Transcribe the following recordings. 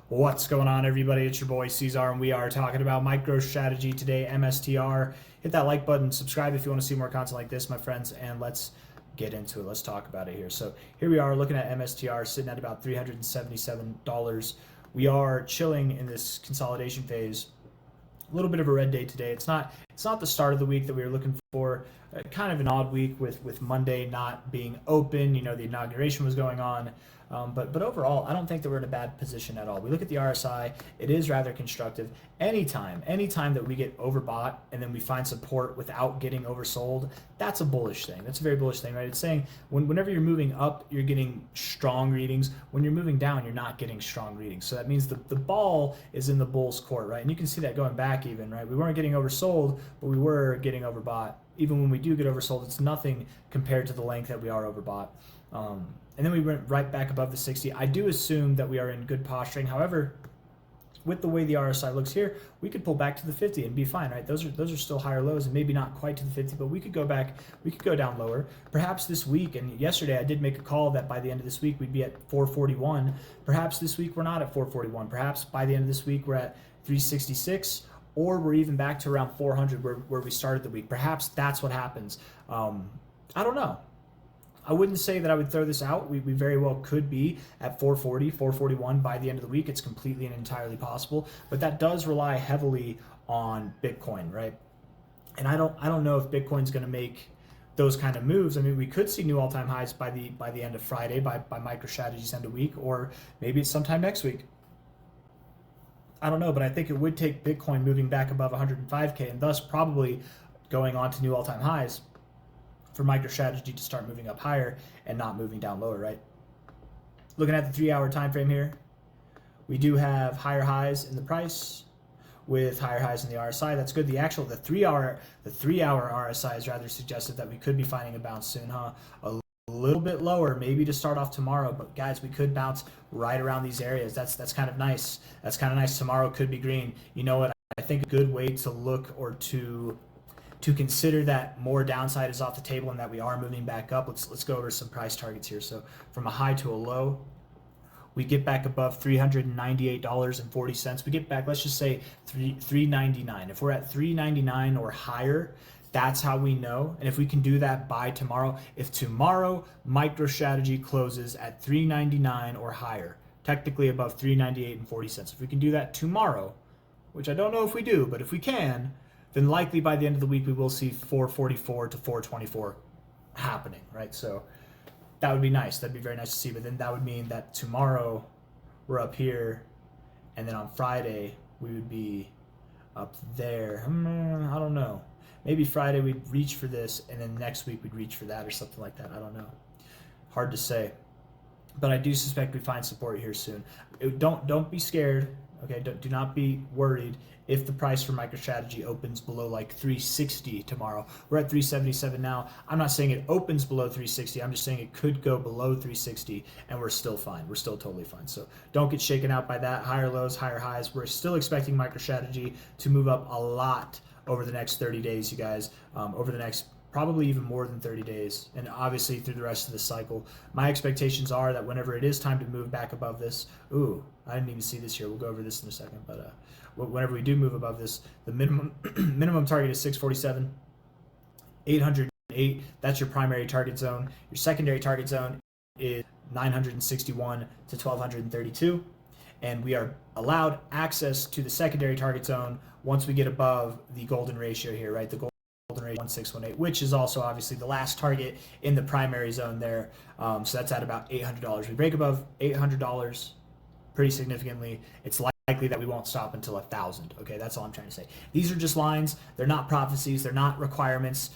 What's going on, everybody? It's your boy C-Zar, and we are talking about MicroStrategy today, MSTR. Hit that like button, subscribe if you want to see more content like this, my friends, and let's get into it. Let's talk about it here. So here we are looking at MSTR sitting at about $377. We are chilling in this consolidation phase. A little bit of a red day today. It's not the start of the week that we were looking for. Kind of an odd week with Monday not being open. You know, the inauguration was going on. But overall, I don't think that we're in a bad position at all. We look at the RSI, it is rather constructive. Anytime that we get overbought and then we find support without getting oversold, that's a bullish thing. That's a very bullish thing, right? It's saying whenever you're moving up, you're getting strong readings. When you're moving down, you're not getting strong readings. So that means the ball is in the bull's court, right? And you can see that going back even, right? We weren't getting oversold, but we were getting overbought. Even when we do get oversold, it's nothing compared to the length that we are overbought. And then we went right back above the 60. I do assume that we are in good posturing. However, with the way the RSI looks here, we could pull back to the 50 and be fine, right? Those are still higher lows, and maybe not quite to the 50, but we could go back, we could go down lower. Perhaps this week, and yesterday I did make a call that by the end of this week we'd be at 441. Perhaps this week we're not at 441. Perhaps by the end of this week we're at 366, or we're even back to around 400 where we started the week. Perhaps that's what happens. I don't know. I wouldn't say that I would throw this out. We very well could be at 440, 441 by the end of the week. It's completely and entirely possible, but that does rely heavily on Bitcoin, right? And I don't know if Bitcoin's going to make those kind of moves. I mean, we could see new all-time highs by the end of Friday, by MicroStrategy's end of week, or maybe it's sometime next week. I don't know, but I think it would take Bitcoin moving back above 105K and thus probably going on to new all-time highs for MicroStrategy to start moving up higher and not moving down lower, right? Looking at the 3-hour time frame here, we do have higher highs in the price with higher highs in the RSI. That's good. The 3-hour RSI is rather suggestive that we could be finding a bounce soon, huh? A little bit lower maybe to start off tomorrow, but guys, we could bounce right around these areas. That's kind of nice. That's kind of nice. Tomorrow could be green. You know what? I think a good way to look or to consider that more downside is off the table and that we are moving back up. Let's go over some price targets here. So from a high to a low, we get back above $398.40. We get back, let's just say $399. If we're at $399 or higher, that's how we know. And if we can do that by tomorrow, if tomorrow MicroStrategy closes at $399 or higher, technically above $398.40, if we can do that tomorrow, which I don't know if we do, but if we can, then likely by the end of the week we will see 444 to 424 happening, right? So that would be nice. That'd be very nice to see. But then that would mean that tomorrow we're up here, and then on Friday we would be up there. I don't know. Maybe Friday we'd reach for this, and then next week we'd reach for that or something like that. I don't know. Hard to say. But I do suspect we find support here soon. Don't be scared. Okay, do not be worried if the price for MicroStrategy opens below like 360 tomorrow. We're at 377 now. I'm not saying it opens below 360. I'm just saying it could go below 360 and we're still fine. We're still totally fine. So don't get shaken out by that. Higher lows, higher highs. We're still expecting MicroStrategy to move up a lot over the next 30 days, you guys. Over the next probably even more than 30 days, and obviously through the rest of the cycle. My expectations are that whenever it is time to move back above this, I didn't even see this here. We'll go over this in a second, but whenever we do move above this, the minimum target is 647, 808. That's your primary target zone. Your secondary target zone is 961 to 1232, and we are allowed access to the secondary target zone once we get above the golden ratio here, right? The golden rate 1618, which is also obviously the last target in the primary zone there. So that's at about $800. We break above $800 pretty significantly, it's likely that we won't stop until 1,000. Okay, that's all I'm trying to say. These are just lines. They're not prophecies. They're not requirements.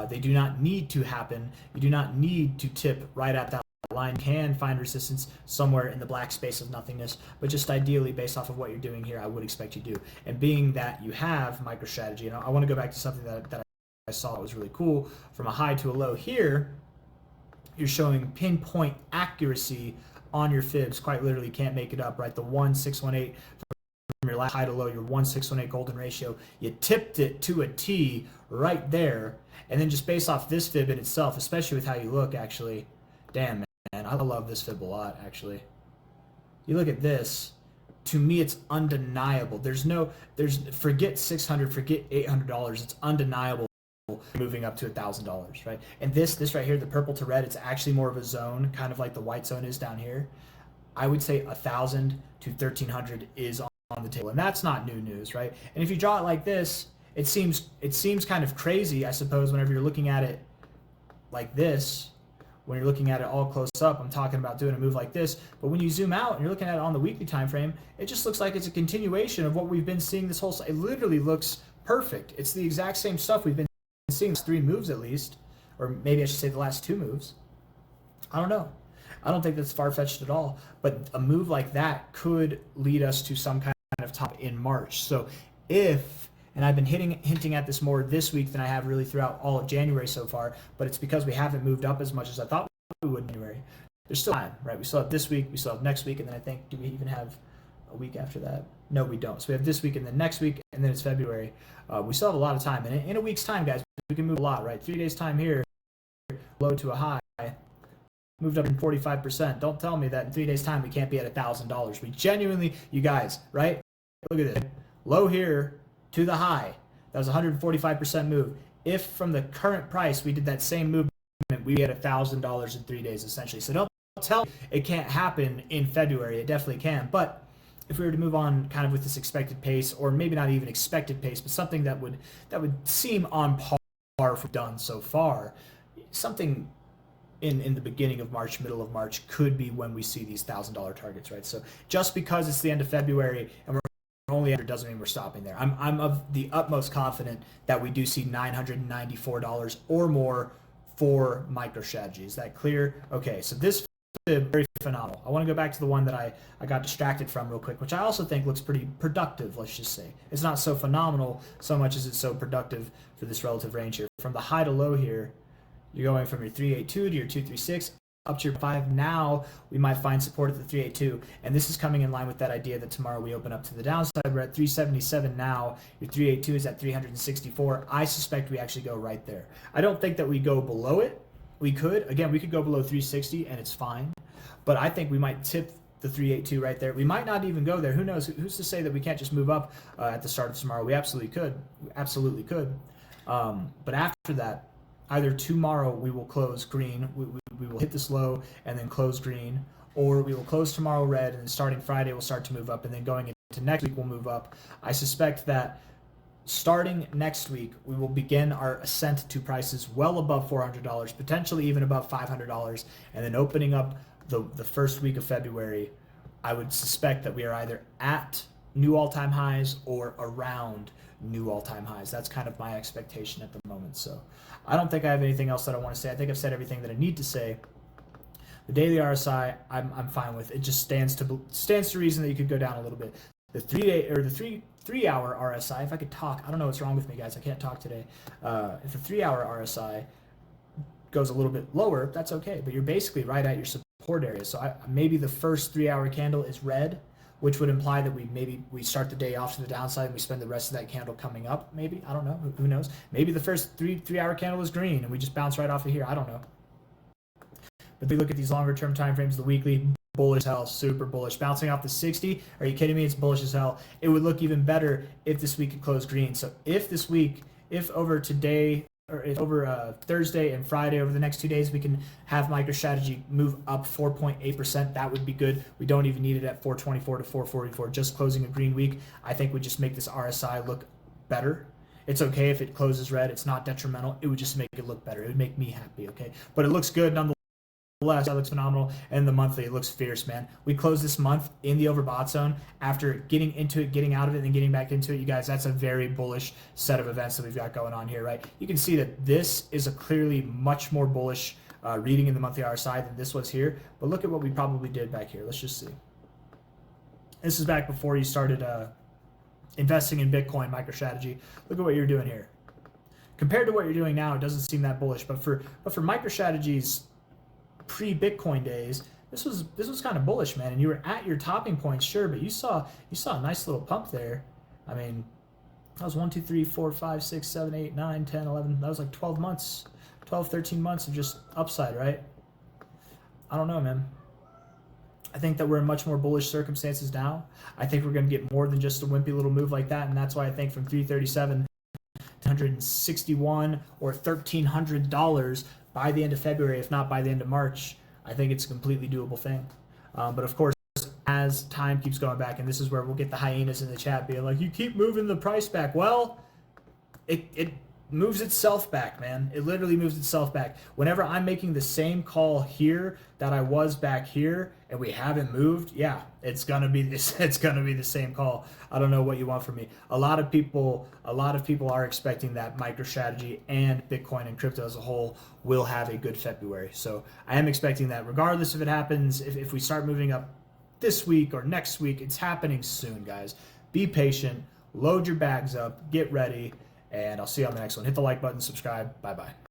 They do not need to happen. You do not need to tip right at that line. Can find resistance somewhere in the black space of nothingness, but just ideally based off of what you're doing here, I would expect you to do. And being that you have MicroStrategy, and I want to go back to something that I saw was really cool. From a high to a low here, you're showing pinpoint accuracy on your fibs. Quite literally can't make it up, right? The 1618 from your last high to low, your 1618 golden ratio, you tipped it to a T right there. And then just based off this fib in itself, especially with how you look, actually, damn, man, I love this fib a lot, actually. You look at this, to me, it's undeniable. Forget 600, forget $800. It's undeniable moving up to $1,000, right? And this right here, the purple to red, it's actually more of a zone, kind of like the white zone is down here. I would say 1,000 to 1,300 is on the table, and that's not new news, right? And if you draw it like this, it seems kind of crazy, I suppose, whenever you're looking at it like this. When you're looking at it all close up, I'm talking about doing a move like this. But when you zoom out and you're looking at it on the weekly time frame, it just looks like it's a continuation of what we've been seeing this whole. It literally looks perfect. It's the exact same stuff we've been seeing these 3 moves at least, or maybe I should say the last 2 moves. I don't know. I don't think that's far-fetched at all. But a move like that could lead us to some kind of top in March. So if, and I've been hinting at this more this week than I have really throughout all of January so far, but it's because we haven't moved up as much as I thought we would in January. There's still time, right? We still have this week, we still have next week, and then I think, do we even have a week after that? No, we don't. So we have this week and then next week, and then it's February. We still have a lot of time. And in a week's time, guys, we can move a lot, right? 3 days time here, low to a high, moved up in 45%. Don't tell me that in 3 days time we can't be at $1,000. We genuinely, you guys, right? Look at this. Low here to the high. That was a 145% move. If from the current price we did that same movement, we get $1,000 in 3 days essentially. So don't tell me it can't happen in February. It definitely can. But if we were to move on kind of with this expected pace, or maybe not even expected pace, but something that would seem on par for done so far, something in the beginning of March, middle of March could be when we see these $1,000 targets, right? So just because it's the end of February and we're only under doesn't mean we're stopping there. I'm of the utmost confident that we do see $994 or more for MicroStrategy. Is that clear? Okay, so this is very phenomenal. I want to go back to the one that I got distracted from real quick, which I also think looks pretty productive, let's just say. It's not so phenomenal so much as it's so productive for this relative range here. From the high to low here, you're going from your 382 to your 236 up to your 5. Now we might find support at the 382, and this is coming in line with that idea that tomorrow we open up to the downside. We're at 377 now. Your 382 is at 364. I suspect we actually go right there. I don't think that we go below it. We could. Again, we could go below 360 and it's fine, but I think we might tip the 382 right there. We might not even go there. Who knows? Who's to say that we can't just move up at the start of tomorrow? We absolutely could. We absolutely could. But after that, either tomorrow we will close green, we will hit this low and then close green, or we will close tomorrow red, and starting Friday we'll start to move up, and then going into next week we'll move up. I suspect that starting next week we will begin our ascent to prices well above $400, potentially even above $500, and then opening up the first week of February, I would suspect that we are either at new all-time highs or around new all-time highs. That's kind of my expectation at the moment. So I don't think I have anything else that I want to say. I think I've said everything that I need to say. The daily RSI, I'm fine with. It just stands to reason that you could go down a little bit. The 3 hour RSI, if I could talk, I don't know what's wrong with me, guys. I can't talk today. If the 3 hour RSI goes a little bit lower, that's okay. But you're basically right at your support area. So maybe the first 3 hour candle is red, which would imply that we start the day off to the downside and we spend the rest of that candle coming up. Maybe, I don't know. Who knows? Maybe the first three hour candle is green and we just bounce right off of here. I don't know. But if we look at these longer term time frames, the weekly, bullish as hell, super bullish. Bouncing off the 60, are you kidding me? It's bullish as hell. It would look even better if this week could close green. So if this week, if over today, or if over Thursday and Friday, over the next 2 days, we can have MicroStrategy move up 4.8%, that would be good. We don't even need it at 424 to 444. Just closing a green week, I think would just make this RSI look better. It's okay if it closes red. It's not detrimental. It would just make it look better. It would make me happy, okay? But it looks good nonetheless. That looks phenomenal. And the monthly, it looks fierce, man. We closed this month in the overbought zone after getting into it, getting out of it, and then getting back into it. You guys, that's a very bullish set of events that we've got going on here, right? You can see that this is a clearly much more bullish reading in the monthly RSI than this was here. But look at what we probably did back here. Let's just see. This is back before you started investing in Bitcoin, MicroStrategy. Look at what you're doing here. Compared to what you're doing now, it doesn't seem that bullish. But for MicroStrategy's pre-Bitcoin days, this was kind of bullish, man. And you were at your topping point, sure, but you saw a nice little pump there. I mean, that was 1, 2, 3, 4, 5, 6, 7, 8, 9, 10, 11. That was like 12 months, 12, 13 months of just upside, right? I don't know, man. I think that we're in much more bullish circumstances now. I think we're going to get more than just a wimpy little move like that, and that's why I think from 337 to 161 or $1,300 by the end of February, if not by the end of March, I think it's a completely doable thing. But of course, as time keeps going back, and this is where we'll get the hyenas in the chat being like, you keep moving the price back. Well, it moves itself back, man. It literally moves itself back. Whenever I'm making the same call here that I was back here and we haven't moved, yeah, it's gonna be this. It's gonna be the same call. I don't know what you want from me. A lot of people are expecting that MicroStrategy and Bitcoin and crypto as a whole will have a good February. So I am expecting that, regardless if it happens, if we start moving up this week or next week, it's happening soon, guys. Be patient, load your bags up, get ready, and I'll see you on the next one. Hit the like button, subscribe. Bye-bye.